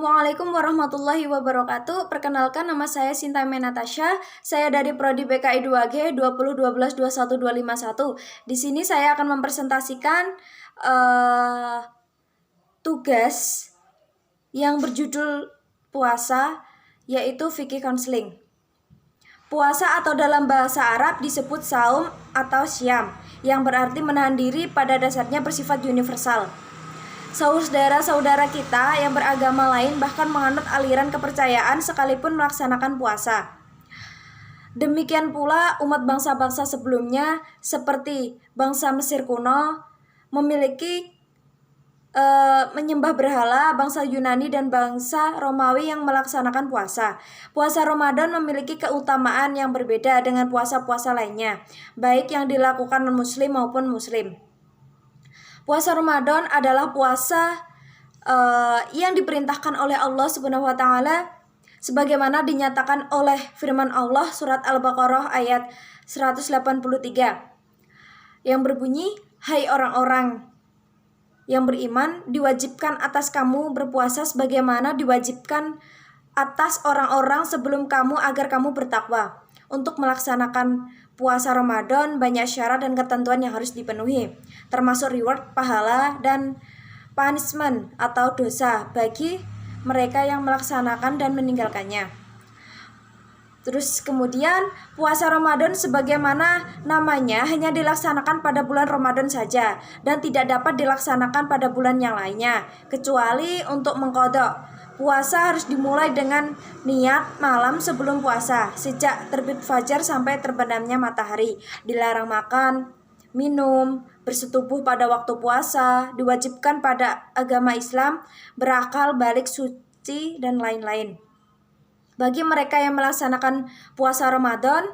Assalamualaikum warahmatullahi wabarakatuh. Perkenalkan, nama saya Sinta Natasha. Saya dari Prodi BKI 2G 2012-21251. Di sini saya akan mempresentasikan tugas yang berjudul puasa, yaitu fikih counseling. Puasa atau dalam bahasa Arab disebut saum atau syam, yang berarti menahan diri, pada dasarnya bersifat universal. Saudara-saudara kita yang beragama lain bahkan menganut aliran kepercayaan sekalipun melaksanakan puasa. Demikian pula umat bangsa-bangsa sebelumnya seperti bangsa Mesir kuno memiliki menyembah berhala, bangsa Yunani dan bangsa Romawi yang melaksanakan puasa. Puasa Ramadan memiliki keutamaan yang berbeda dengan puasa-puasa lainnya, baik yang dilakukan non-muslim maupun muslim. Puasa Ramadan adalah puasa yang diperintahkan oleh Allah Subhanahu wa taala sebagaimana dinyatakan oleh firman Allah surat Al-Baqarah ayat 183 yang berbunyi, "Hai orang-orang yang beriman, diwajibkan atas kamu berpuasa sebagaimana diwajibkan atas orang-orang sebelum kamu agar kamu bertakwa." Untuk melaksanakan puasa Ramadan banyak syarat dan ketentuan yang harus dipenuhi, termasuk reward, pahala, dan punishment atau dosa bagi mereka yang melaksanakan dan meninggalkannya. Terus kemudian puasa Ramadan sebagaimana namanya hanya dilaksanakan pada bulan Ramadan saja dan tidak dapat dilaksanakan pada bulan yang lainnya kecuali untuk mengqadha. Puasa harus dimulai dengan niat malam sebelum puasa, sejak terbit fajar sampai terbenamnya matahari. Dilarang makan, minum, bersetubuh pada waktu puasa, diwajibkan pada agama Islam, berakal, balik, suci, dan lain-lain. Bagi mereka yang melaksanakan puasa Ramadan,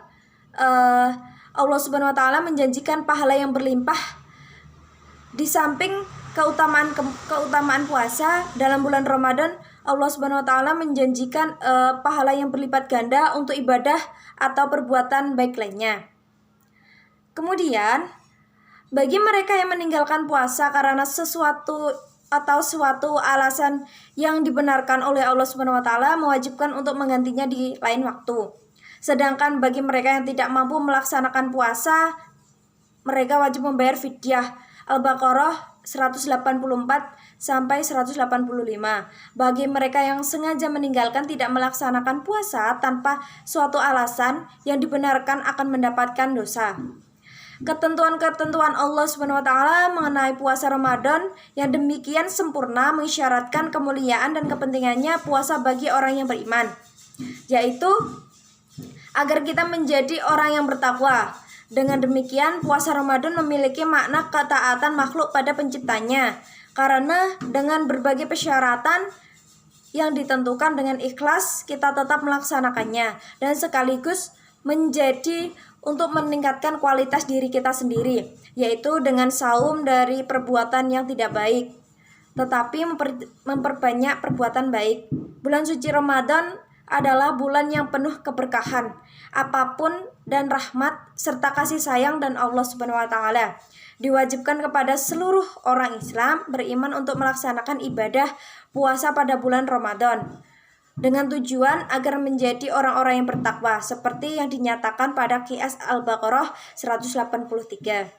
Allah Subhanahu wa taala menjanjikan pahala yang berlimpah. Di samping keutamaan puasa dalam bulan Ramadan, Allah Subhanahu wa taala menjanjikan pahala yang berlipat ganda untuk ibadah atau perbuatan baik lainnya. Kemudian, bagi mereka yang meninggalkan puasa karena suatu alasan yang dibenarkan oleh Allah Subhanahu wa taala, mewajibkan untuk menggantinya di lain waktu. Sedangkan bagi mereka yang tidak mampu melaksanakan puasa, mereka wajib membayar fidyah. Al-Baqarah 184 sampai 185. Bagi mereka yang sengaja meninggalkan tidak melaksanakan puasa tanpa suatu alasan yang dibenarkan akan mendapatkan dosa. Ketentuan-ketentuan Allah Subhanahu wa taala mengenai puasa Ramadan yang demikian sempurna mengisyaratkan kemuliaan dan kepentingannya puasa bagi orang yang beriman, yaitu agar kita menjadi orang yang bertakwa. Dengan demikian, puasa Ramadan memiliki makna ketaatan makhluk pada penciptanya, karena dengan berbagai persyaratan yang ditentukan dengan ikhlas, kita tetap melaksanakannya dan sekaligus menjadi untuk meningkatkan kualitas diri kita sendiri, yaitu dengan saum dari perbuatan yang tidak baik, tetapi memperbanyak perbuatan baik. Bulan suci Ramadan adalah bulan yang penuh keberkahan, apapun dan rahmat serta kasih sayang dan Allah Subhanahu wa taala. Diwajibkan kepada seluruh orang Islam beriman untuk melaksanakan ibadah puasa pada bulan Ramadan dengan tujuan agar menjadi orang-orang yang bertakwa seperti yang dinyatakan pada Qiyas Al-Baqarah 183.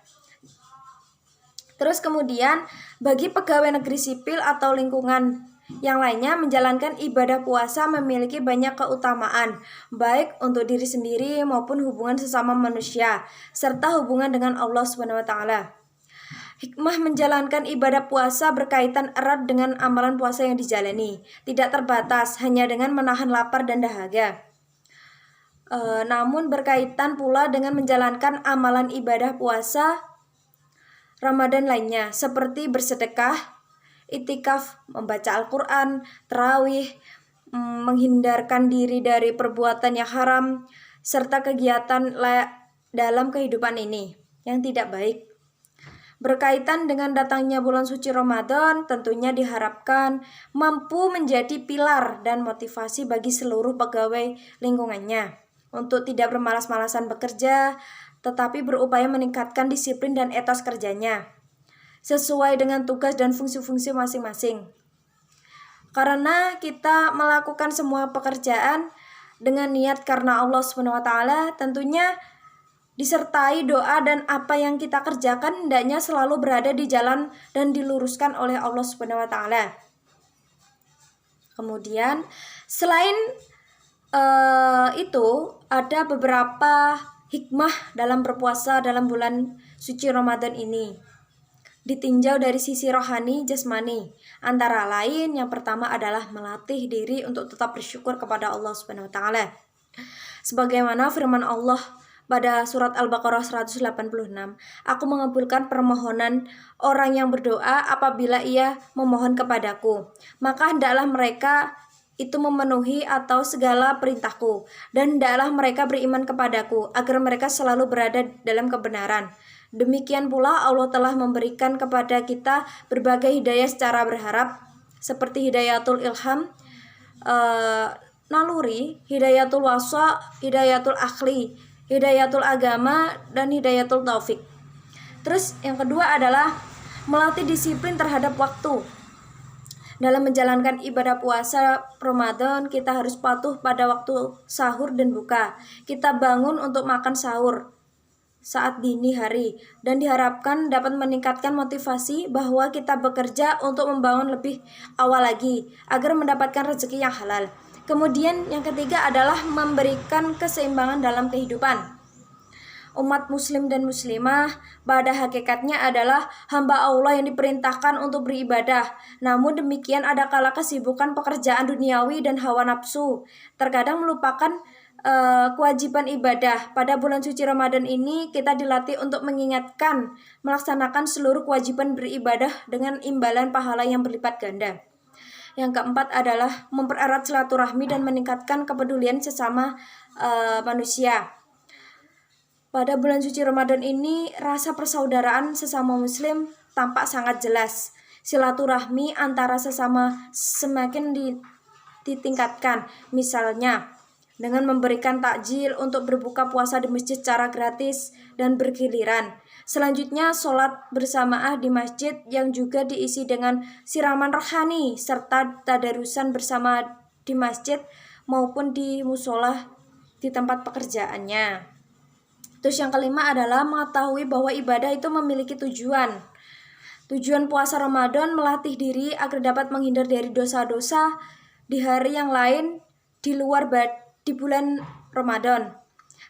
Terus kemudian, bagi pegawai negeri sipil atau lingkungan yang lainnya, menjalankan ibadah puasa memiliki banyak keutamaan, baik untuk diri sendiri maupun hubungan sesama manusia, serta hubungan dengan Allah Subhanahu wa taala. Hikmah menjalankan ibadah puasa berkaitan erat dengan amalan puasa yang dijalani, tidak terbatas hanya dengan menahan lapar dan dahaga. Namun berkaitan pula dengan menjalankan amalan ibadah puasa Ramadan lainnya, seperti bersedekah, itikaf, membaca Al-Quran, tarawih, menghindarkan diri dari perbuatan yang haram, serta kegiatan dalam kehidupan ini yang tidak baik. Berkaitan dengan datangnya bulan suci Ramadan, tentunya diharapkan mampu menjadi pilar dan motivasi bagi seluruh pegawai lingkungannya untuk tidak bermalas-malasan bekerja, tetapi berupaya meningkatkan disiplin dan etos kerjanya sesuai dengan tugas dan fungsi-fungsi masing-masing. Karena kita melakukan semua pekerjaan dengan niat karena Allah Subhanahu wa taala, tentunya disertai doa dan apa yang kita kerjakan hendaknya selalu berada di jalan dan diluruskan oleh Allah Subhanahu wa taala. Kemudian selain itu ada beberapa hikmah dalam berpuasa dalam bulan suci Ramadan ini. Ditinjau dari sisi rohani jasmani. Antara lain yang pertama adalah melatih diri untuk tetap bersyukur kepada Allah Subhanahu wa taala. Sebagaimana firman Allah pada surat Al-Baqarah 186, "Aku mengabulkan permohonan orang yang berdoa apabila ia memohon kepadaku. Maka hendaklah mereka itu memenuhi atau segala perintahku, dan hendaklah mereka beriman kepadaku, agar mereka selalu berada dalam kebenaran. Demikian pula Allah telah memberikan kepada kita berbagai hidayah secara berharap, seperti hidayatul ilham, naluri, hidayatul wasa, hidayatul akhli, hidayatul agama, dan hidayatul taufik." Terus yang kedua adalah melatih disiplin terhadap waktu. Dalam menjalankan ibadah puasa Ramadan, kita harus patuh pada waktu sahur dan buka. Kita bangun untuk makan sahur saat dini hari, dan diharapkan dapat meningkatkan motivasi bahwa kita bekerja untuk membangun lebih awal lagi agar mendapatkan rezeki yang halal. Kemudian yang ketiga adalah memberikan keseimbangan dalam kehidupan. Umat muslim dan muslimah pada hakikatnya adalah hamba Allah yang diperintahkan untuk beribadah. Namun demikian ada kala kesibukan pekerjaan duniawi dan hawa nafsu terkadang melupakan kewajiban ibadah. Pada bulan suci Ramadan ini kita dilatih untuk mengingatkan melaksanakan seluruh kewajiban beribadah dengan imbalan pahala yang berlipat ganda. Yang keempat adalah mempererat silaturahmi dan meningkatkan kepedulian sesama manusia. Pada bulan suci Ramadan ini, rasa persaudaraan sesama muslim tampak sangat jelas. Silaturahmi antara sesama semakin ditingkatkan. Misalnya, dengan memberikan takjil untuk berbuka puasa di masjid secara gratis dan bergiliran. Selanjutnya, sholat berjamaah di masjid yang juga diisi dengan siraman rohani serta tadarusan bersama di masjid maupun di musola di tempat pekerjaannya. Terus yang kelima adalah mengetahui bahwa ibadah itu memiliki tujuan. Tujuan puasa Ramadan melatih diri agar dapat menghindar dari dosa-dosa di hari yang lain di luar di bulan Ramadan.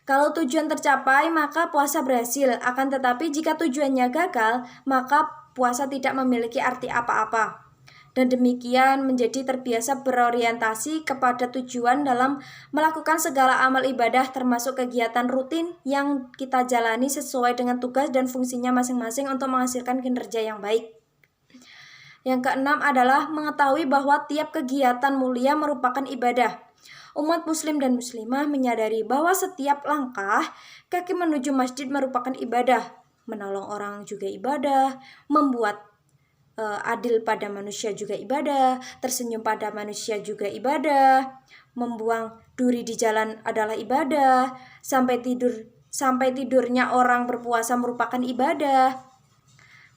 Kalau tujuan tercapai, maka puasa berhasil. Akan tetapi jika tujuannya gagal, maka puasa tidak memiliki arti apa-apa. Dan demikian menjadi terbiasa berorientasi kepada tujuan dalam melakukan segala amal ibadah termasuk kegiatan rutin yang kita jalani sesuai dengan tugas dan fungsinya masing-masing untuk menghasilkan kinerja yang baik. Yang keenam adalah mengetahui bahwa tiap kegiatan mulia merupakan ibadah. Umat muslim dan muslimah menyadari bahwa setiap langkah kaki menuju masjid merupakan ibadah. Menolong orang juga ibadah, membuat adil pada manusia juga ibadah, tersenyum pada manusia juga ibadah, membuang duri di jalan adalah ibadah, sampai tidurnya orang berpuasa merupakan ibadah.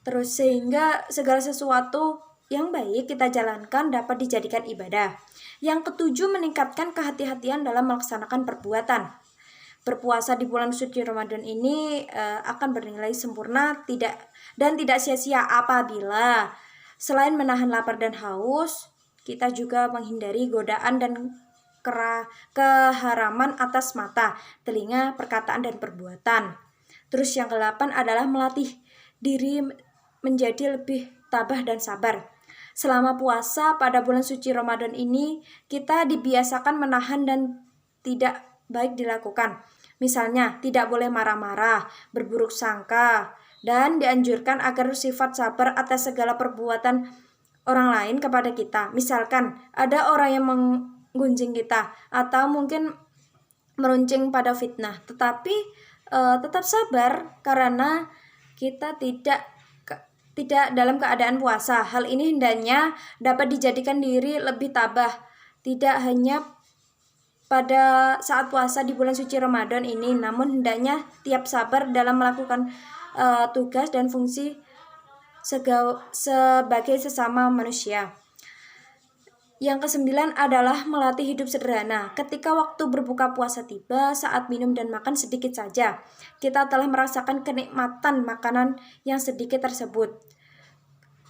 Terus sehingga segala sesuatu yang baik kita jalankan dapat dijadikan ibadah. Yang ketujuh, meningkatkan kehati-hatian dalam melaksanakan perbuatan. Berpuasa di bulan suci Ramadan ini akan bernilai sempurna tidak sia-sia apabila selain menahan lapar dan haus, kita juga menghindari godaan dan keharaman atas mata, telinga, perkataan, dan perbuatan. Terus yang ke-8 adalah melatih diri menjadi lebih tabah dan sabar. Selama puasa pada bulan suci Ramadan ini, kita dibiasakan menahan dan tidak baik dilakukan. Misalnya, tidak boleh marah-marah, berburuk sangka, dan dianjurkan agar sifat sabar atas segala perbuatan orang lain kepada kita. Misalkan, ada orang yang menggunjing kita, atau mungkin meruncing pada fitnah, tetapi tetap sabar karena kita tidak dalam keadaan puasa. Hal ini hendaknya dapat dijadikan diri lebih tabah, tidak hanya pada saat puasa di bulan suci Ramadan ini, namun hendaknya tiap sabar dalam melakukan tugas dan fungsi sebagai sesama manusia. Yang kesembilan adalah melatih hidup sederhana. Ketika waktu berbuka puasa tiba, saat minum dan makan sedikit saja, kita telah merasakan kenikmatan makanan yang sedikit tersebut.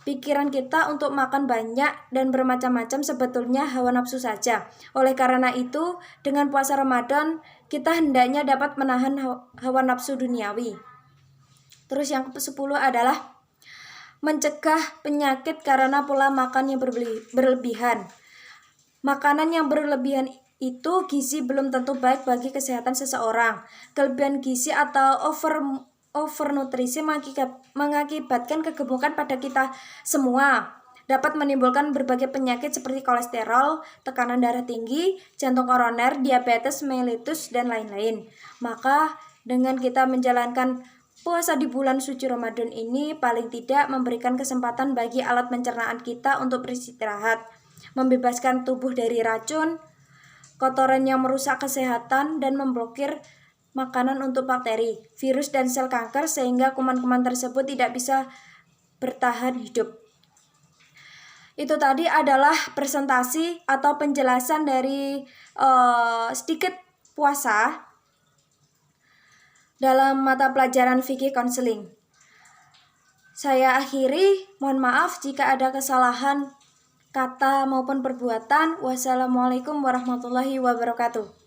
Pikiran kita untuk makan banyak dan bermacam-macam sebetulnya hawa nafsu saja. Oleh karena itu, dengan puasa Ramadan, kita hendaknya dapat menahan hawa nafsu duniawi. Terus yang ke-10 adalah mencegah penyakit karena pola makan yang berlebihan. Makanan yang berlebihan itu gizi belum tentu baik bagi kesehatan seseorang. Kelebihan gizi atau overnutrisi mengakibatkan kegemukan pada kita semua. Dapat menimbulkan berbagai penyakit seperti kolesterol, tekanan darah tinggi, jantung koroner, diabetes mellitus, dan lain-lain. Maka dengan kita menjalankan puasa di bulan suci Ramadan ini paling tidak memberikan kesempatan bagi alat pencernaan kita untuk beristirahat, membebaskan tubuh dari racun, kotoran yang merusak kesehatan, dan memblokir makanan untuk bakteri, virus, dan sel kanker sehingga kuman-kuman tersebut tidak bisa bertahan hidup. Itu tadi adalah presentasi atau penjelasan dari sedikit puasa dalam mata pelajaran fikih konseling. Saya akhiri, mohon maaf jika ada kesalahan kata maupun perbuatan. Wassalamualaikum warahmatullahi wabarakatuh.